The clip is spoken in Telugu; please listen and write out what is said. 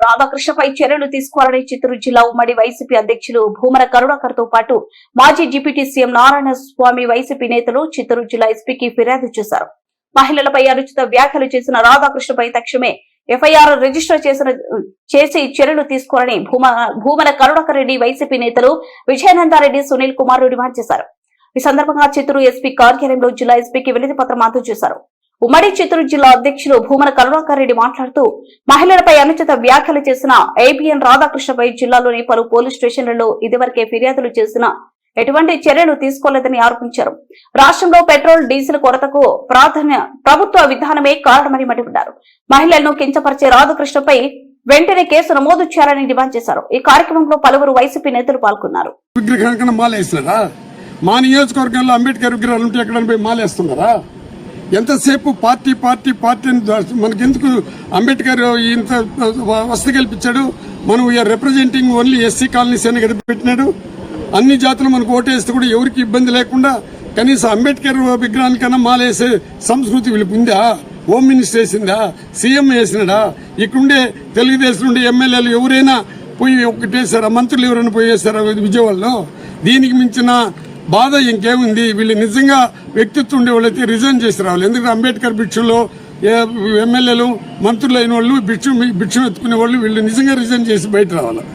రాధాకృష్ణపై చర్యలు తీసుకోవాలని చిత్తూరు జిల్లా ఉమ్మడి వైసీపీ అధ్యక్షులు భూమన కరుణాకర్ తో పాటు మాజీ డిప్యూటీ సీఎం నారాయణ స్వామి వైసీపీ నేతలు చిత్తూరు జిల్లా ఎస్పీకి ఫిర్యాదు చేశారు. మహిళలపై అనుచిత వ్యాఖ్యలు చేసిన రాధాకృష్ణపై తక్షణమే ఎఫ్ఐఆర్ రిజిస్టర్ చేసి చర్యలు తీసుకోవాలని భూమన కరుణాకర్ రెడ్డి వైసీపీ నేతలు విజయనందారెడ్డి సునీల్ కుమార్ డిమాండ్ చేశారు. ఈ సందర్భంగా చిత్తూరు ఎస్పీ కార్యాలయంలో జిల్లా ఎస్పీకి వినతి పత్రం అందజేశారు. ఉమ్మడి చిత్తూరు జిల్లా అధ్యక్షులు భూమన కరుణాకర్ రెడ్డి మాట్లాడుతూ మహిళలపై అనుచిత వ్యాఖ్యలు చేసిన ఏబిఎన్ రాధాకృష్ణపై జిల్లాలోని పలు పోలీస్ స్టేషన్లలో ఇదివరకే ఫిర్యాదులు చేసిన ఎటువంటి చర్యలు తీసుకోలేదని ఆరోపించారు. రాష్ట్రంలో పెట్రోల్ డీజిల్ కొరతకు ప్రభుత్వ విధానమే కారణమని మండిపడ్డారు. మహిళలను కించపరిచే రాధాకృష్ణపై వెంటనే కేసు నమోదు చేయాలని డిమాండ్ చేశారు. ఈ కార్యక్రమంలో పలువురు వైసీపీ నేతలు పాల్గొన్నారు. మా నియోజకవర్గంలో అంబేద్కర్ విగ్రహాలు ఉంటే ఎక్కడ మాలేస్తున్నారా? ఎంతసేపు పార్టీ పార్టీ పార్టీ మనకెందుకు? అంబేద్కర్ ఇంత వసతి కల్పించాడు. మనం we are representing only SC colonies అని కదా పెట్టినాడు. అన్ని జాతులు మనకు ఓటేస్తే కూడా ఎవరికి ఇబ్బంది లేకుండా కనీసం అంబేద్కర్ విగ్రహానికన్నా మాలేసే సంస్కృతి వీళ్ళకి ఉందా? హోమ్ మినిస్టర్ వేసిందా? సీఎం వేసినాడా? ఇక్కడుండే తెలుగుదేశం నుండి ఎమ్మెల్యేలు ఎవరైనా పోయి ఒకటేసారా? మంత్రులు ఎవరైనా పోయేసారా విజయవాడలో? దీనికి మించిన బాధ ఇంకేముంది? వీళ్ళు నిజంగా వ్యక్తిత్వం ఉండే వాళ్ళైతే రిజైన్ చేసి రావాలి. ఎందుకంటే అంబేద్కర్ భిక్షులో ఎమ్మెల్యేలు మంత్రులు అయిన వాళ్ళు భిక్షం ఎత్తుకునే వాళ్ళు వీళ్ళు నిజంగా రిజైన్ చేసి బయట రావాలి.